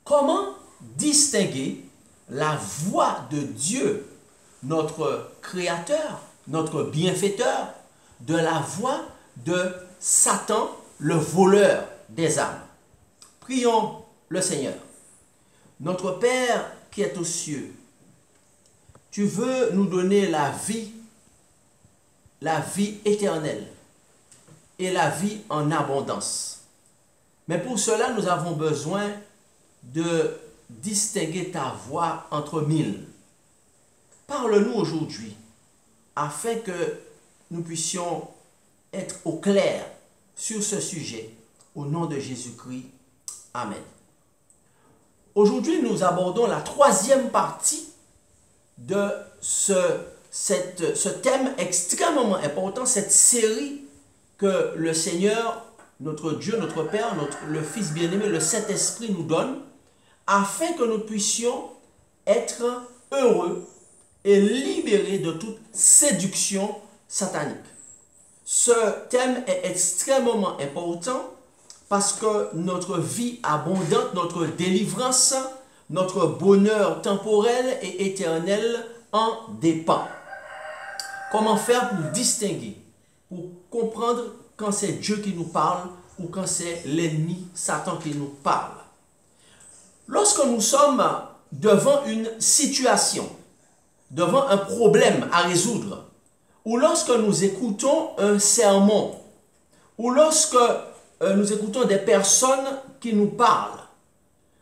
comment distinguer la voix de Dieu, notre Créateur, notre bienfaiteur, de la voix de Satan, le voleur des âmes. Prions le Seigneur. Notre Père qui est aux cieux, tu veux nous donner la vie éternelle et la vie en abondance. Mais pour cela, nous avons besoin de distinguer ta voix entre mille. Parle-nous aujourd'hui afin que nous puissions être au clair sur ce sujet. Au nom de Jésus-Christ. Amen. Aujourd'hui, nous abordons la troisième partie de ce thème extrêmement important, cette série que le Seigneur, notre Dieu, notre Père, le Fils bien-aimé, le Saint-Esprit nous donne, afin que nous puissions être heureux et libérés de toute séduction satanique. Ce thème est extrêmement important parce que notre vie abondante, notre délivrance, notre bonheur temporel et éternel en dépend. Comment faire pour distinguer, pour comprendre quand c'est Dieu qui nous parle ou quand c'est l'ennemi, Satan, qui nous parle? Lorsque nous sommes devant une situation, devant un problème à résoudre, ou lorsque nous écoutons un sermon, ou lorsque nous écoutons des personnes qui nous parlent,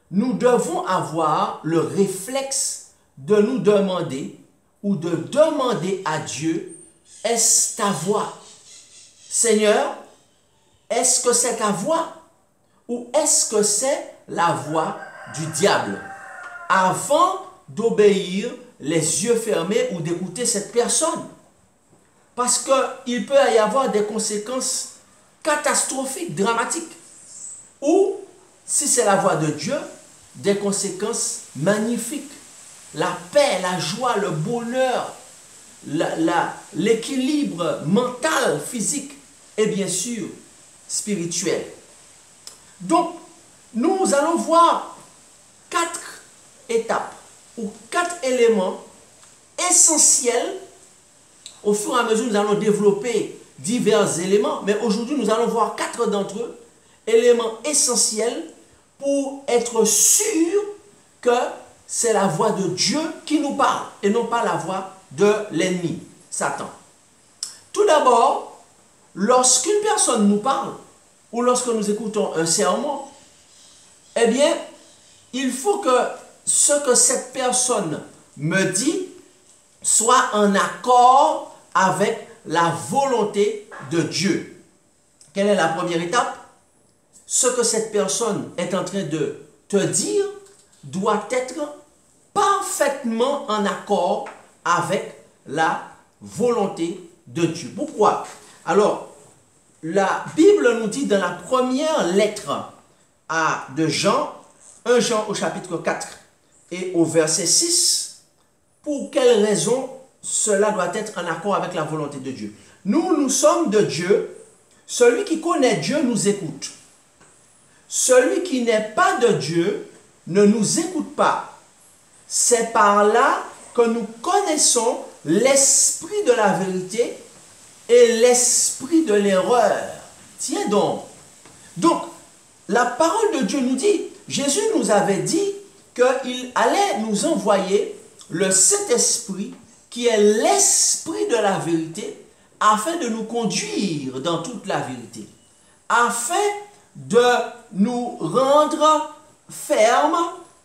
nous devons avoir le réflexe de nous demander ou de demander à Dieu, est-ce ta voix? Seigneur, est-ce que c'est ta voix? Ou est-ce que c'est la voix du diable? Avant d'obéir les yeux fermés ou d'écouter cette personne. Parce qu'il peut y avoir des conséquences catastrophiques, dramatiques. Ou, si c'est la voix de Dieu, des conséquences magnifiques. La paix, la joie, le bonheur, l'équilibre mental, physique et bien sûr spirituel. Donc, nous allons voir 4 étapes ou 4 éléments essentiels. Au fur et à mesure, nous allons développer divers éléments, mais aujourd'hui, nous allons voir 4 d'entre eux, éléments essentiels pour être sûr que c'est la voix de Dieu qui nous parle et non pas la voix de l'ennemi, Satan. Tout d'abord, lorsqu'une personne nous parle ou lorsque nous écoutons un sermon, eh bien, il faut que ce que cette personne me dit soit en accord avec la volonté de Dieu. Quelle est la première étape? Ce que cette personne est en train de te dire doit être parfaitement en accord avec la volonté de Dieu. Pourquoi? Alors, la Bible nous dit dans la première lettre de Jean, 1 Jean au chapitre 4 et au verset 6, pour quelle raison cela doit être en accord avec la volonté de Dieu. Nous sommes de Dieu. Celui qui connaît Dieu nous écoute. Celui qui n'est pas de Dieu ne nous écoute pas. C'est par là que nous connaissons l'esprit de la vérité et l'esprit de l'erreur. Tiens donc. Donc, la parole de Dieu nous dit, Jésus nous avait dit qu'il allait nous envoyer le Saint-Esprit qui est l'esprit de la vérité afin de nous conduire dans toute la vérité, afin de nous rendre fermes,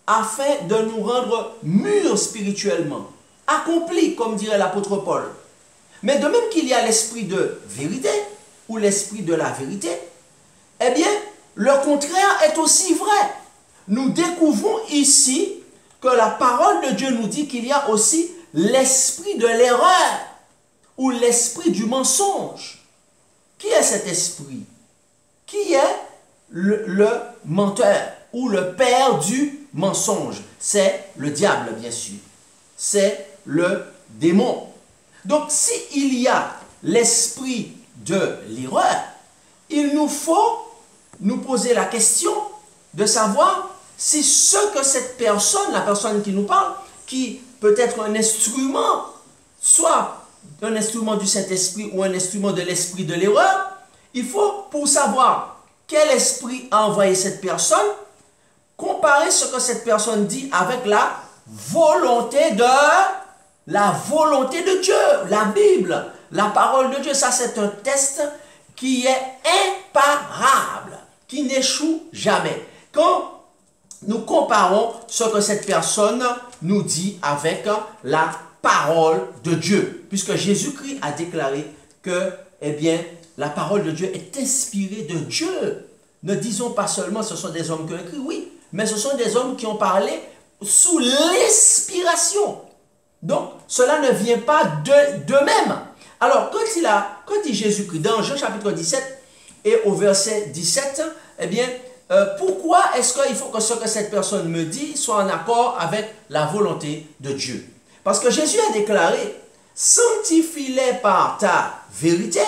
afin de nous rendre mûrs spirituellement, accomplis, comme dirait l'apôtre Paul. Mais de même qu'il y a l'esprit de vérité, ou l'esprit de la vérité, eh bien, le contraire est aussi vrai. Nous découvrons ici que la parole de Dieu nous dit qu'il y a aussi l'esprit de l'erreur, ou l'esprit du mensonge. Qui est cet esprit? Qui est le menteur, ou le père du mensonge? C'est le diable, bien sûr. C'est le démon. Donc, s'il y a l'esprit de l'erreur, il nous faut nous poser la question de savoir si ce que cette personne, la personne qui nous parle, qui peut être un instrument, soit un instrument du Saint-Esprit ou un instrument de l'esprit de l'erreur, il faut, pour savoir quel esprit a envoyé cette personne, comparer ce que cette personne dit avec la volonté de Dieu, la Bible, la parole de Dieu. Ça, c'est un test qui est imparable, qui n'échoue jamais. Quand nous comparons ce que cette personne nous dit avec la parole de Dieu, puisque Jésus-Christ a déclaré que, eh bien, la parole de Dieu est inspirée de Dieu. Ne disons pas seulement ce sont des hommes qui ont écrit, oui, mais ce sont des hommes qui ont parlé sous l'inspiration. Donc, cela ne vient pas d'eux-mêmes. Alors, quand dit Jésus-Christ dans Jean chapitre 17 et au verset 17, eh bien, pourquoi est-ce qu'il faut que ce que cette personne me dit soit en accord avec la volonté de Dieu? Parce que Jésus a déclaré, sanctifie-les par ta vérité,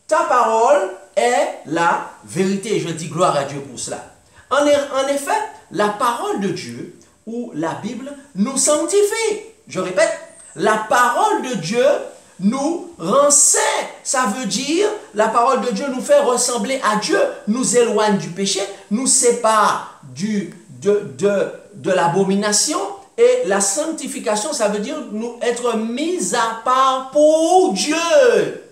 ta parole est la vérité. Je dis gloire à Dieu pour cela. En effet, la parole de Dieu ou la Bible nous sanctifie. Je répète, la parole de Dieu nous rend saints. Ça veut dire, la parole de Dieu nous fait ressembler à Dieu, nous éloigne du péché, nous sépare de l'abomination. Et la sanctification, ça veut dire nous être mis à part pour Dieu.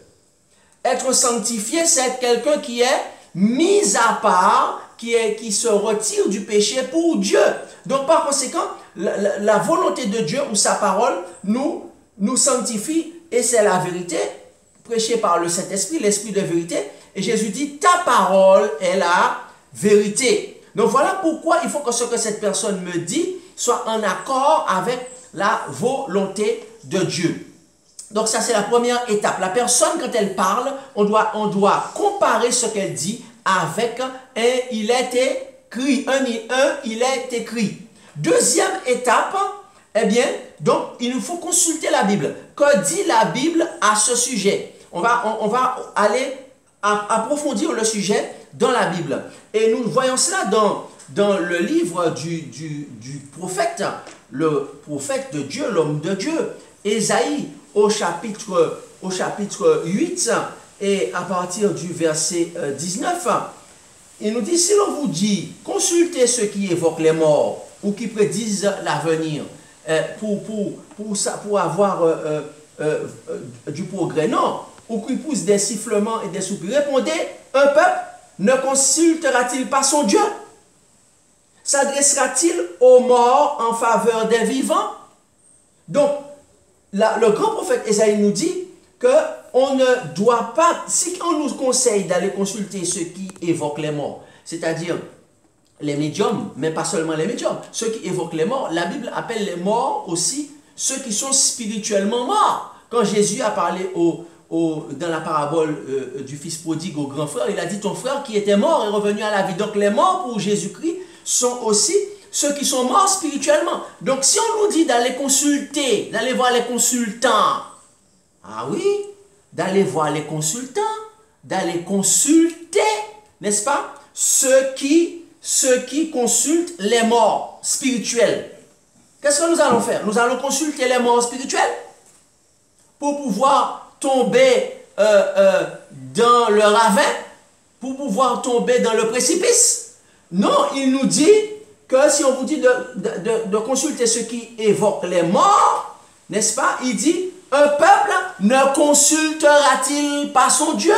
Être sanctifié, c'est être quelqu'un qui est mis à part, qui se retire du péché pour Dieu. Donc par conséquent, la volonté de Dieu ou sa parole nous sanctifie et c'est la vérité prêchée par le Saint-Esprit, l'Esprit de vérité. Et Jésus dit, ta parole est la vérité. Donc voilà pourquoi il faut que ce que cette personne me dit soit en accord avec la volonté de Dieu. Donc ça c'est la première étape. La personne quand elle parle, on doit comparer ce qu'elle dit avec un il est écrit. Il est écrit. Deuxième étape, eh bien, donc il nous faut consulter la Bible. Que dit la Bible à ce sujet? On va aller approfondir le sujet dans la Bible. Et nous voyons cela dans le livre du prophète, le prophète de Dieu, l'homme de Dieu, Ésaïe, au chapitre 8, et à partir du verset 19, il nous dit, si l'on vous dit, consultez ceux qui évoquent les morts, ou qui prédisent l'avenir, pour avoir du progrès, non, ou qui poussent des sifflements et des soupirs, répondez, un peuple ne consultera-t-il pas son Dieu? S'adressera-t-il aux morts en faveur des vivants? Donc, le grand prophète Ésaïe nous dit qu'on ne doit pas, si on nous conseille d'aller consulter ceux qui évoquent les morts, c'est-à-dire les médiums, mais pas seulement les médiums, ceux qui évoquent les morts, la Bible appelle les morts aussi ceux qui sont spirituellement morts. Quand Jésus a parlé dans la parabole du fils prodigue au grand frère, il a dit ton frère qui était mort est revenu à la vie. Donc les morts pour Jésus-Christ sont aussi ceux qui sont morts spirituellement. Donc si on nous dit d'aller consulter, d'aller voir les consultants, ah oui, d'aller voir les consultants, d'aller consulter, n'est-ce pas, ceux qui consultent les morts spirituels. Qu'est-ce que nous allons faire? Nous allons consulter les morts spirituels pour pouvoir tomber dans le ravin, pour pouvoir tomber dans le précipice. Non, il nous dit que si on vous dit de consulter ceux qui évoquent les morts, n'est-ce pas? Il dit, un peuple ne consultera-t-il pas son Dieu?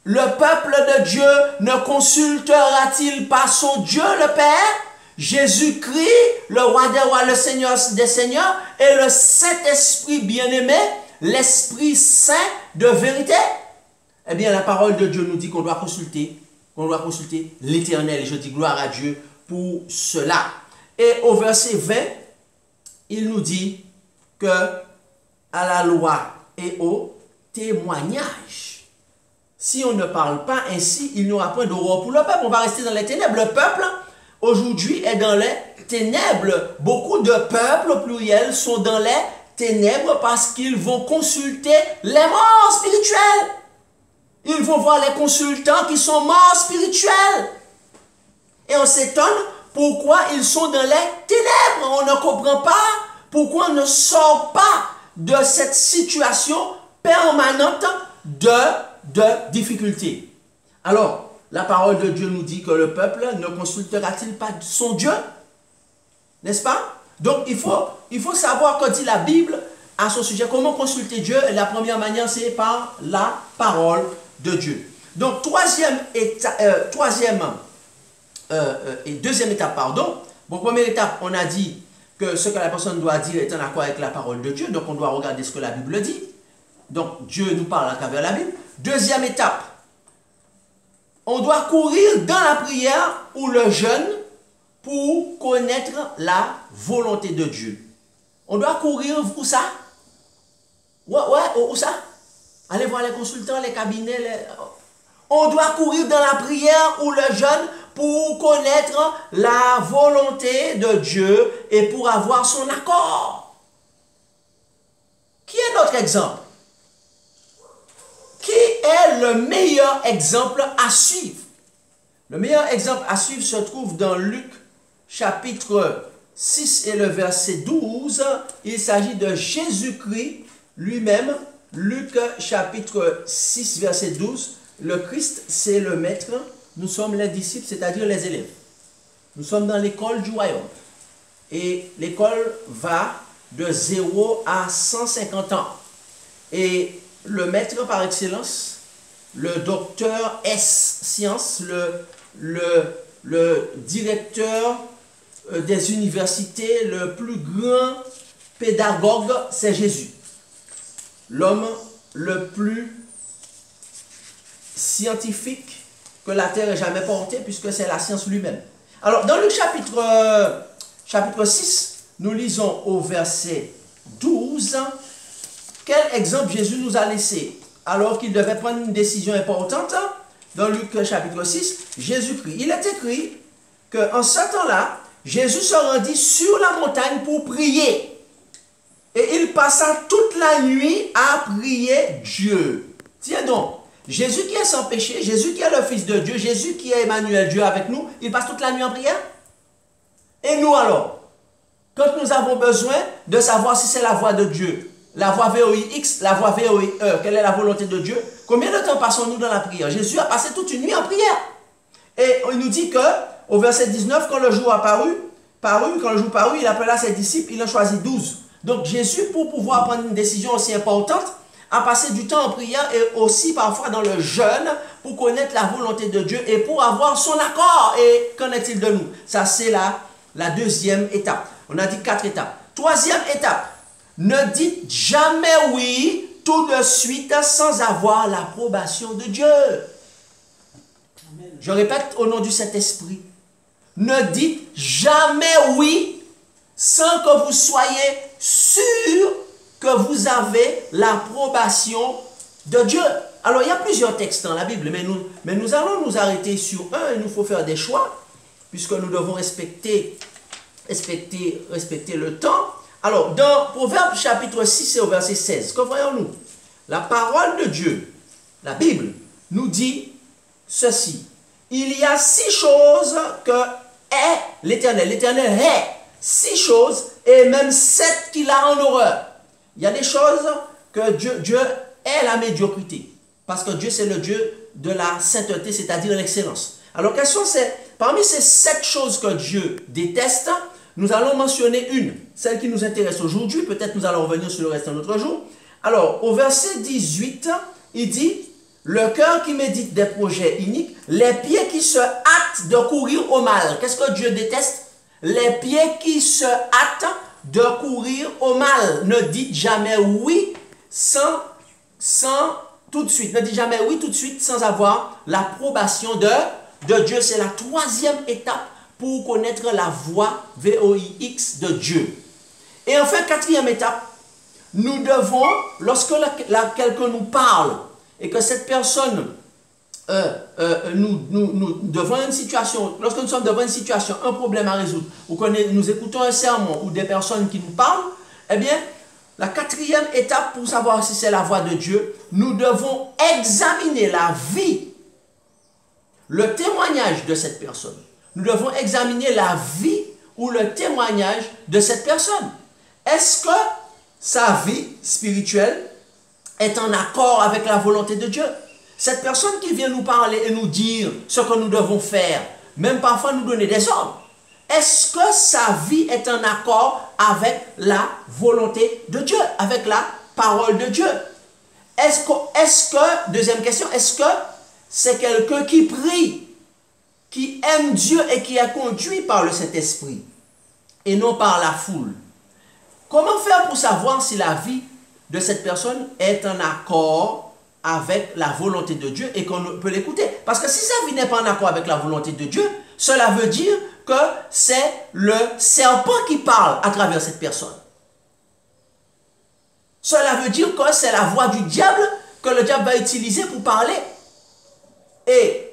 Le peuple de Dieu ne consultera-t-il pas son Dieu, le Père? Jésus-Christ, le roi des rois, le Seigneur des seigneurs, et le Saint-Esprit bien-aimé, l'Esprit Saint de vérité. Eh bien, la parole de Dieu nous dit qu'on doit consulter l'Éternel. Et je dis gloire à Dieu pour cela. Et au verset 20, il nous dit que à la loi et au témoignage, si on ne parle pas ainsi, il n'y aura point d'aurore pour le peuple. On va rester dans les ténèbres. Le peuple, aujourd'hui, est dans les ténèbres. Beaucoup de peuples, au pluriel, sont dans les ténèbres parce qu'ils vont consulter les morts spirituels. Ils vont voir les consultants qui sont morts spirituels. Et on s'étonne pourquoi ils sont dans les ténèbres. On ne comprend pas pourquoi on ne sort pas de cette situation permanente de difficulté. Alors, la parole de Dieu nous dit que le peuple ne consultera-t-il pas son Dieu? N'est-ce pas? Donc, il faut savoir que dit la Bible à son sujet. Comment consulter Dieu? La première manière, c'est par la parole de Dieu. Donc, deuxième étape, pardon. Bon, première étape, on a dit que ce que la personne doit dire est en accord avec la parole de Dieu. Donc, on doit regarder ce que la Bible dit. Donc, Dieu nous parle à travers la Bible. Deuxième étape, on doit courir dans la prière ou le jeûne pour connaître la volonté de Dieu. On doit courir, où ça? Où ça? Allez voir les consultants, les cabinets. On doit courir dans la prière ou le jeûne pour connaître la volonté de Dieu et pour avoir son accord. Qui est notre exemple? Qui est le meilleur exemple à suivre? Le meilleur exemple à suivre se trouve dans Luc chapitre 6 et le verset 12. Il s'agit de Jésus-Christ lui-même. Luc chapitre 6 verset 12. Le Christ, c'est le maître. Nous sommes les disciples, c'est-à-dire les élèves. Nous sommes dans l'école du royaume. Et l'école va de 0 à 150 ans. Et le maître par excellence, le docteur S. Science, le directeur des universités, le plus grand pédagogue, c'est Jésus. L'homme le plus scientifique que la terre ait jamais porté, puisque c'est la science lui-même. Alors, dans le chapitre 6, nous lisons au verset 12, quel exemple Jésus nous a laissé alors qu'il devait prendre une décision importante. Dans Luc chapitre 6, Jésus-Christ. Il est écrit qu'en ce temps-là, Jésus se rendit sur la montagne pour prier. Et il passa toute la nuit à prier Dieu. Tiens donc, Jésus qui est sans péché, Jésus qui est le Fils de Dieu, Jésus qui est Emmanuel, Dieu avec nous, il passe toute la nuit en prière. Et nous alors, quand nous avons besoin de savoir si c'est la voix de Dieu, la voix VOIX, la voix VOIE, quelle est la volonté de Dieu, combien de temps passons-nous dans la prière? Jésus a passé toute une nuit en prière. Et il nous dit que, au verset 19, quand le jour parut, il appela ses disciples, il en choisit 12. Donc Jésus, pour pouvoir prendre une décision aussi importante, a passé du temps en prière et aussi parfois dans le jeûne pour connaître la volonté de Dieu et pour avoir son accord. Et qu'en est-il de nous? Ça, c'est la deuxième étape. On a dit 4 étapes. Troisième étape, ne dites jamais oui tout de suite sans avoir l'approbation de Dieu. Je répète au nom du Saint-Esprit, ne dites jamais oui sans que vous soyez sûr que vous avez l'approbation de Dieu. Alors, il y a plusieurs textes dans la Bible, mais nous allons nous arrêter sur un. Il nous faut faire des choix, puisque nous devons respecter le temps. Alors, dans Proverbes chapitre 6 et au verset 16, que voyons-nous? La parole de Dieu, la Bible, nous dit ceci. Il y a 6 choses que est l'Éternel. L'Éternel est 6 choses et même 7 qu'il a en horreur. Il y a des choses que Dieu est la médiocrité. Parce que Dieu, c'est le Dieu de la sainteté, c'est-à-dire l'excellence. Alors, quelles sont parmi ces 7 choses que Dieu déteste, nous allons mentionner une, celle qui nous intéresse aujourd'hui. Peut-être nous allons revenir sur le reste un autre jour. Alors, au verset 18, il dit, le cœur qui médite des projets iniques, les pieds qui se hâtent de courir au mal. Qu'est-ce que Dieu déteste? Les pieds qui se hâtent de courir au mal. Ne dites jamais oui sans tout de suite. Ne dites jamais oui tout de suite sans avoir l'approbation de Dieu. C'est la troisième étape pour connaître la voix VOIX de Dieu. Et enfin, quatrième étape, nous devons, lorsque quelqu'un nous parle et que cette personne, devant une situation, lorsque nous sommes devant une situation, un problème à résoudre, ou que nous écoutons un sermon ou des personnes qui nous parlent, eh bien, la quatrième étape pour savoir si c'est la voix de Dieu, nous devons examiner la vie, le témoignage de cette personne, nous devons examiner la vie ou le témoignage de cette personne. Est-ce que sa vie spirituelle est en accord avec la volonté de Dieu? Cette personne qui vient nous parler et nous dire ce que nous devons faire, même parfois nous donner des ordres, est-ce que sa vie est en accord avec la volonté de Dieu, avec la parole de Dieu? Deuxième question, est-ce que c'est quelqu'un qui prie, qui aime Dieu et qui est conduit par le Saint-Esprit et non par la foule? Comment faire pour savoir si la vie de cette personne est en accord avec la volonté de Dieu et qu'on peut l'écouter? Parce que si sa vie n'est pas en accord avec la volonté de Dieu, cela veut dire que c'est le serpent qui parle à travers cette personne. Cela veut dire que c'est la voix du diable que le diable va utiliser pour parler. Et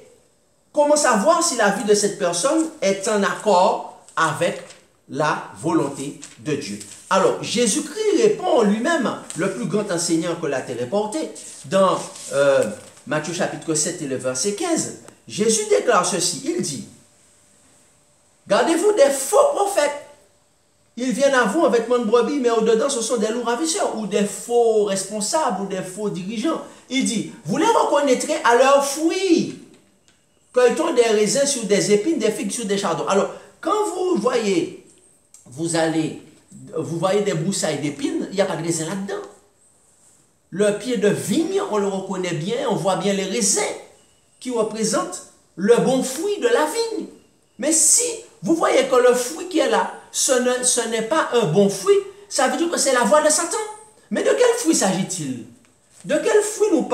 comment savoir si la vie de cette personne est en accord avec la volonté de Dieu? Alors, Jésus-Christ répond lui-même, le plus grand enseignant que la terre ait porté, dans Matthieu chapitre 7 et le verset 15. Jésus déclare ceci, il dit: gardez-vous des faux prophètes. Ils viennent à vous en vêtements de brebis, mais au-dedans, ce sont des loups ravisseurs, ou des faux responsables, ou des faux dirigeants. Il dit: vous les reconnaîtrez à leurs fruits. Cueille-t-on des raisins sur des épines, des figues sur des chardons? Alors, quand vous voyez, vous voyez des broussailles d'épines, il n'y a pas de raisins là-dedans. Le pied de vigne, on le reconnaît bien, on voit bien les raisins qui représentent le bon fruit de la vigne. Mais si vous voyez que le fruit qui est là, ce n'est pas un bon fruit, ça veut dire que c'est la voix de Satan. Mais de quel fruit s'agit-il? De quel fruit nous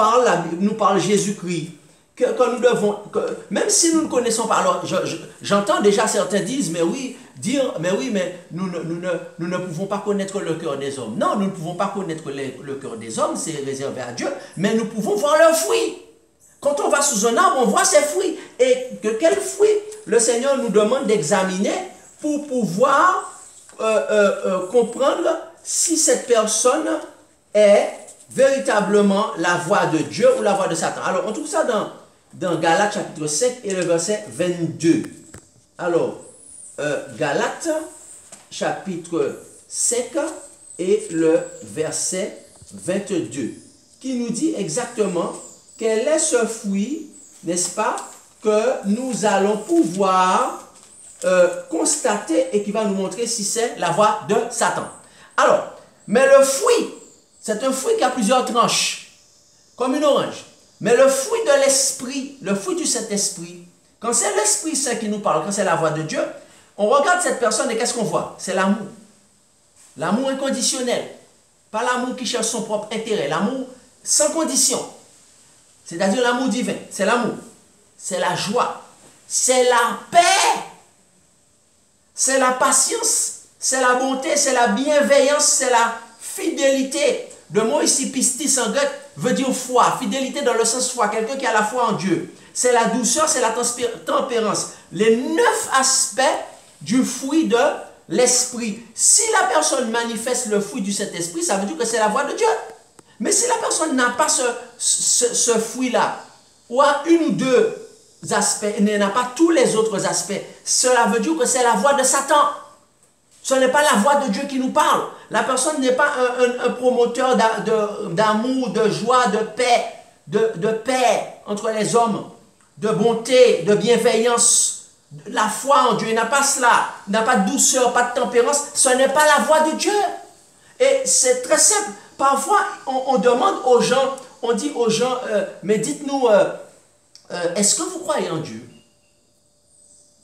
parle Jésus-Christ? Que nous devons, même si nous ne connaissons pas, alors j'entends déjà certains disent, mais oui, mais nous ne pouvons pas connaître le cœur des hommes. Non, nous ne pouvons pas connaître le cœur des hommes, c'est réservé à Dieu, mais nous pouvons voir leurs fruits. Quand on va sous un arbre, on voit ses fruits. Et que quels fruits le Seigneur nous demande d'examiner pour pouvoir comprendre si cette personne est véritablement la voix de Dieu ou la voix de Satan. Alors, on trouve ça dans Galates chapitre 5 et le verset 22. Alors, Galates chapitre 5 et le verset 22, qui nous dit exactement quel est ce fruit, n'est-ce pas, que nous allons pouvoir constater et qui va nous montrer si c'est la voix de Satan. Alors, mais le fruit, c'est un fruit qui a plusieurs tranches, comme une orange. Mais le fruit de l'esprit, le fruit du Saint-Esprit, quand c'est l'Esprit Saint qui nous parle, quand c'est la voix de Dieu, on regarde cette personne et qu'est-ce qu'on voit? C'est l'amour. L'amour inconditionnel. Pas l'amour qui cherche son propre intérêt. L'amour sans condition. C'est-à-dire l'amour divin. C'est l'amour. C'est la joie. C'est la paix. C'est la patience. C'est la bonté. C'est la bienveillance. C'est la fidélité. Le mot ici, pistis en grec, veut dire foi. Fidélité dans le sens foi. Quelqu'un qui a la foi en Dieu. C'est la douceur, c'est la tempérance. Les 9 aspects du fruit de l'esprit. Si la personne manifeste le fruit du Saint-Esprit, ça veut dire que c'est la voix de Dieu. Mais si la personne n'a pas ce fruit-là, ou a une ou deux aspects, et n'a pas tous les autres aspects, cela veut dire que c'est la voix de Satan. Ce n'est pas la voix de Dieu qui nous parle. La personne n'est pas un promoteur d'amour, de joie, de paix entre les hommes, de bonté, de bienveillance. La foi en Dieu, il n'a pas cela, il n'a pas de douceur, pas de tempérance, ce n'est pas la voix de Dieu. Et c'est très simple. Parfois, on demande aux gens, on dit aux gens, mais dites-nous, est-ce que vous croyez en Dieu?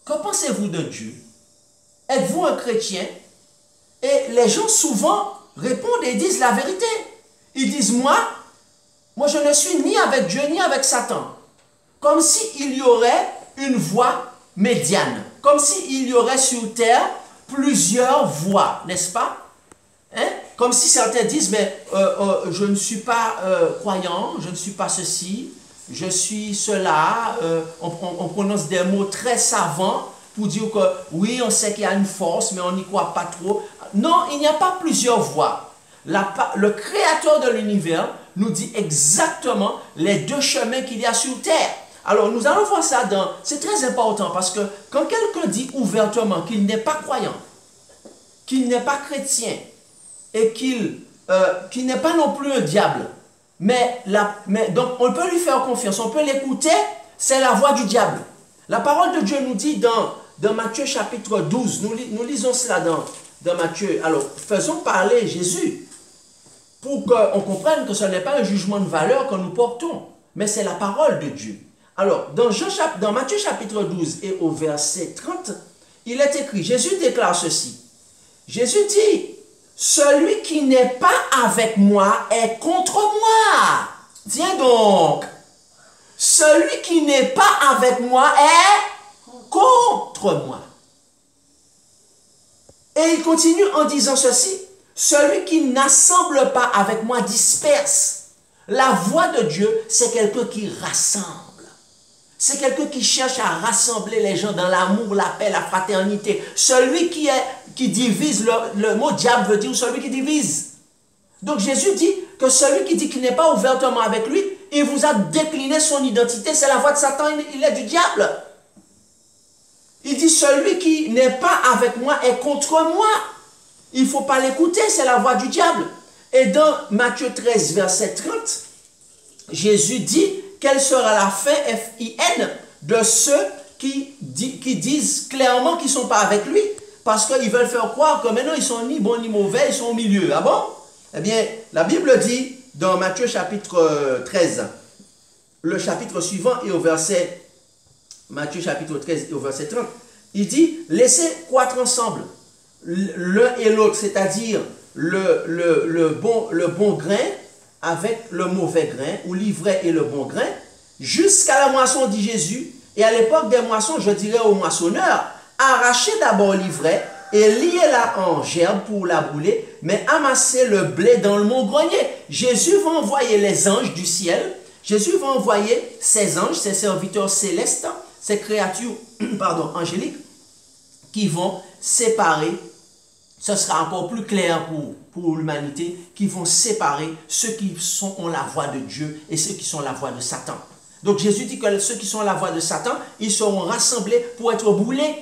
Que pensez-vous de Dieu? Êtes-vous un chrétien? Et les gens souvent répondent et disent la vérité. Ils disent, moi je ne suis ni avec Dieu ni avec Satan. Comme s'il y aurait une voie médiane. Comme s'il y aurait sur terre plusieurs voies, n'est-ce pas? Hein? Comme si certains disent, mais je ne suis pas croyant, je ne suis pas ceci, je suis cela. On prononce des mots très savants pour dire que oui, on sait qu'il y a une force, mais on n'y croit pas trop. Non, il n'y a pas plusieurs voies. Le créateur de l'univers nous dit exactement les deux chemins qu'il y a sur terre. Alors, nous allons voir ça dans... C'est très important parce que quand quelqu'un dit ouvertement qu'il n'est pas croyant, qu'il n'est pas chrétien et qu'il n'est pas non plus un diable, mais donc on peut lui faire confiance, on peut l'écouter, c'est la voix du diable. La parole de Dieu nous dit dans Matthieu chapitre 12, nous lisons cela dans Matthieu. Alors, faisons parler Jésus pour qu'on comprenne que ce n'est pas un jugement de valeur que nous portons, mais c'est la parole de Dieu. Alors, dans Matthieu chapitre 12 et au verset 30, il est écrit, Jésus déclare ceci. Jésus dit, celui qui n'est pas avec moi est contre moi. Tiens donc, celui qui n'est pas avec moi est contre moi. Et il continue en disant ceci, celui qui n'assemble pas avec moi disperse. La voix de Dieu, c'est quelqu'un qui rassemble. C'est quelqu'un qui cherche à rassembler les gens dans l'amour, la paix, la fraternité. Celui qui divise, le mot diable veut dire celui qui divise. Donc Jésus dit que celui qui dit qu'il n'est pas ouvertement avec lui, il vous a décliné son identité, c'est la voix de Satan, il est du diable. Il dit celui qui n'est pas avec moi est contre moi. Il ne faut pas l'écouter, c'est la voix du diable. Et dans Matthieu 13, verset 30, Jésus dit quelle sera la fin, F-I-N, de ceux qui disent clairement qu'ils ne sont pas avec lui, parce qu'ils veulent faire croire que maintenant ils sont ni bons ni mauvais, ils sont au milieu. Ah bon? Eh bien, la Bible dit dans Matthieu chapitre 13, le chapitre suivant et au verset, Matthieu chapitre 13 et au verset 30, il dit, laissez croître ensemble l'un et l'autre, c'est-à-dire le bon grain avec le mauvais grain, ou l'ivraie et le bon grain, jusqu'à la moisson, dit Jésus. Et à l'époque des moissons, je dirais aux moissonneurs, arrachez d'abord l'ivraie et liez-la en gerbe pour la brûler, mais amassez le blé dans le mon-grenier. Jésus va envoyer les anges du ciel, Jésus va envoyer ses anges, ses serviteurs célestes, ces créatures angéliques, qui vont séparer, ce sera encore plus clair pour l'humanité, qui vont séparer ceux qui ont la voix de Dieu et ceux qui sont la voix de Satan. Donc Jésus dit que ceux qui sont la voix de Satan, ils seront rassemblés pour être brûlés.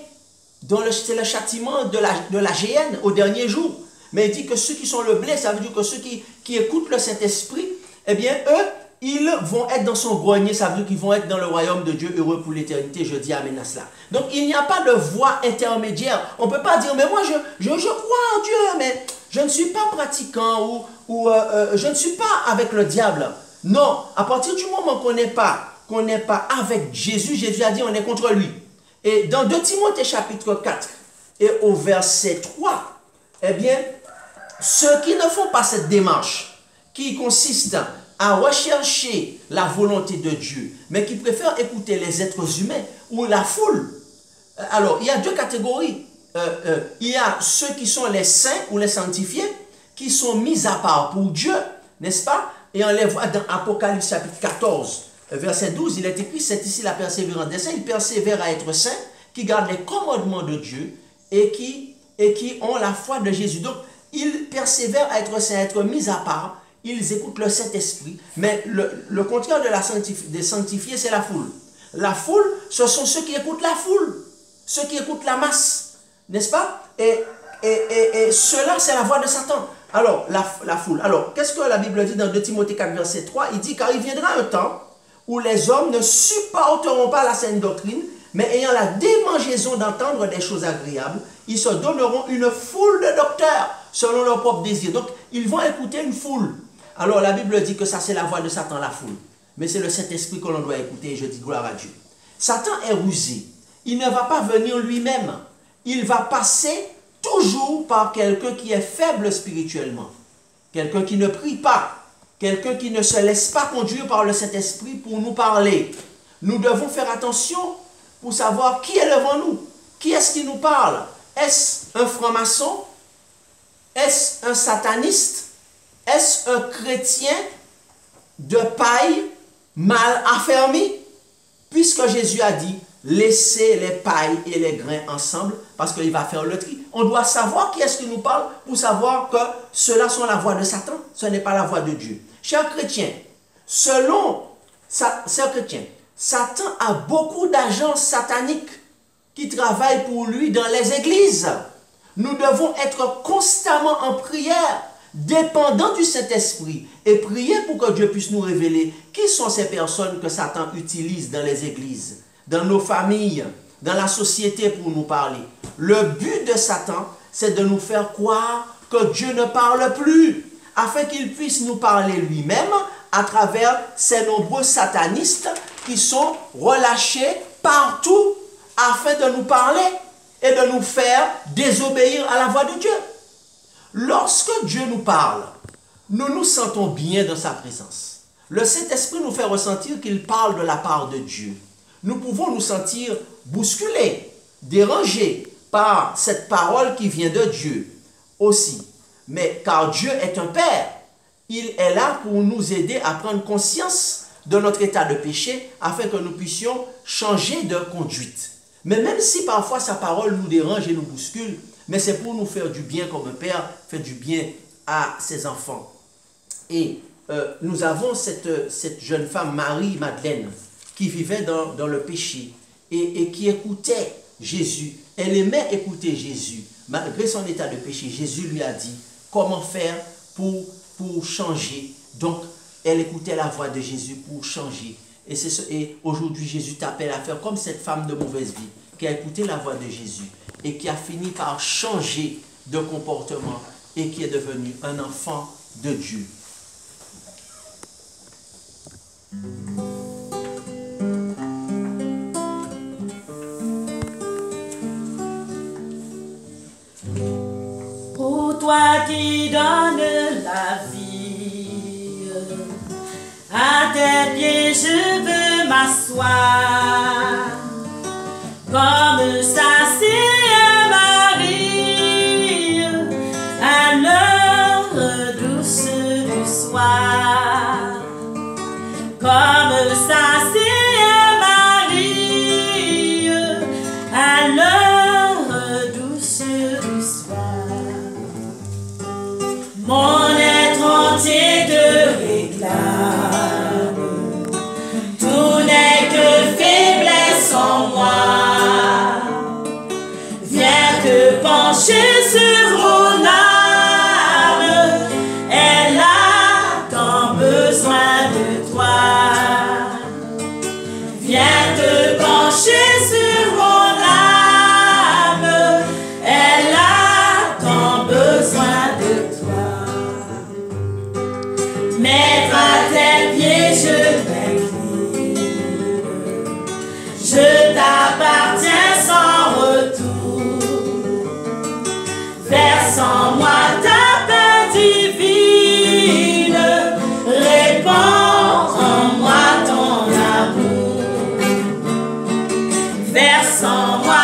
C'est le châtiment de la géhenne au dernier jour. Mais il dit que ceux qui sont le blé, ça veut dire que ceux qui écoutent le Saint-Esprit, eh bien eux, ils vont être dans son grenier, ça veut dire qu'ils vont être dans le royaume de Dieu, heureux pour l'éternité. Je dis amen à cela. Donc il n'y a pas de voie intermédiaire. On ne peut pas dire, mais moi je crois en Dieu, mais je ne suis pas pratiquant ou je ne suis pas avec le diable. Non, à partir du moment qu'on n'est pas avec Jésus, Jésus a dit on est contre lui. Et dans 2 Timothée chapitre 4 et au verset 3, eh bien, ceux qui ne font pas cette démarche, qui consiste à rechercher la volonté de Dieu, mais qui préfèrent écouter les êtres humains ou la foule. Alors, il y a deux catégories. Il y a ceux qui sont les saints ou les sanctifiés, qui sont mis à part pour Dieu, n'est-ce pas? Et on les voit dans Apocalypse chapitre 14, verset 12, il est écrit, c'est ici la persévérance des saints, ils persévèrent à être saints, qui gardent les commandements de Dieu et qui ont la foi de Jésus. Donc, ils persévèrent à être saints, à être mis à part, ils écoutent le Saint-Esprit, mais le contraire des sanctifiés, c'est la foule. La foule, ce sont ceux qui écoutent la foule, ceux qui écoutent la masse, n'est-ce pas? Et cela, c'est la voix de Satan. Alors, la foule. Alors, qu'est-ce que la Bible dit dans 2 Timothée 4, verset 3? Il dit, car il viendra un temps où les hommes ne supporteront pas la saine doctrine, mais ayant la démangeaison d'entendre des choses agréables, ils se donneront une foule de docteurs, selon leur propre désir. Donc, ils vont écouter une foule. Alors, la Bible dit que ça, c'est la voix de Satan, la foule. Mais c'est le Saint-Esprit que l'on doit écouter, et je dis gloire à Dieu. Satan est rusé. Il ne va pas venir lui-même. Il va passer toujours par quelqu'un qui est faible spirituellement. Quelqu'un qui ne prie pas. Quelqu'un qui ne se laisse pas conduire par le Saint-Esprit pour nous parler. Nous devons faire attention pour savoir qui est devant nous. Qui est-ce qui nous parle? Est-ce un franc-maçon? Est-ce un sataniste? Est-ce un chrétien de paille mal affermi? Puisque Jésus a dit, laissez les pailles et les grains ensemble, parce qu'il va faire le tri. On doit savoir qui est-ce qui nous parle pour savoir que ceux-là sont la voix de Satan, ce n'est pas la voix de Dieu. Chers chrétiens, selon Satan a beaucoup d'agents sataniques qui travaillent pour lui dans les églises. Nous devons être constamment en prière, dépendants du Saint-Esprit, et prier pour que Dieu puisse nous révéler qui sont ces personnes que Satan utilise dans les églises, dans nos familles, dans la société pour nous parler. Le but de Satan, c'est de nous faire croire que Dieu ne parle plus, afin qu'il puisse nous parler lui-même à travers ces nombreux satanistes qui sont relâchés partout afin de nous parler et de nous faire désobéir à la voix de Dieu. Lorsque Dieu nous parle, nous nous sentons bien dans sa présence. Le Saint-Esprit nous fait ressentir qu'il parle de la part de Dieu. Nous pouvons nous sentir bousculés, dérangés par cette parole qui vient de Dieu aussi. Mais car Dieu est un Père, il est là pour nous aider à prendre conscience de notre état de péché afin que nous puissions changer de conduite. Mais même si parfois sa parole nous dérange et nous bouscule, mais c'est pour nous faire du bien comme un père fait du bien à ses enfants. Et nous avons cette jeune femme, Marie-Madeleine, qui vivait dans le péché et qui écoutait Jésus. Elle aimait écouter Jésus. Malgré son état de péché, Jésus lui a dit comment faire pour changer. Donc, elle écoutait la voix de Jésus pour changer. Et aujourd'hui, Jésus t'appelle à faire comme cette femme de mauvaise vie qui a écouté la voix de Jésus et qui a fini par changer de comportement et qui est devenu un enfant de Dieu. Pour toi qui donnes la vie, à tes pieds je veux m'asseoir, comme s'assied Marie à l'heure douce du soir, comme s'assied Marie à l'heure douce du soir. Mon être entier te réclame, tout n'est que faiblesse en moi. Viens te pencher sur mon âme, elle a tant besoin de toi. Viens te pencher sur mon âme, elle a tant besoin de toi. Mettre à tes pieds je m'incline, je t'appartiens sans retour. Verse en moi ta paix divine, répands en moi ton amour. Verse en moi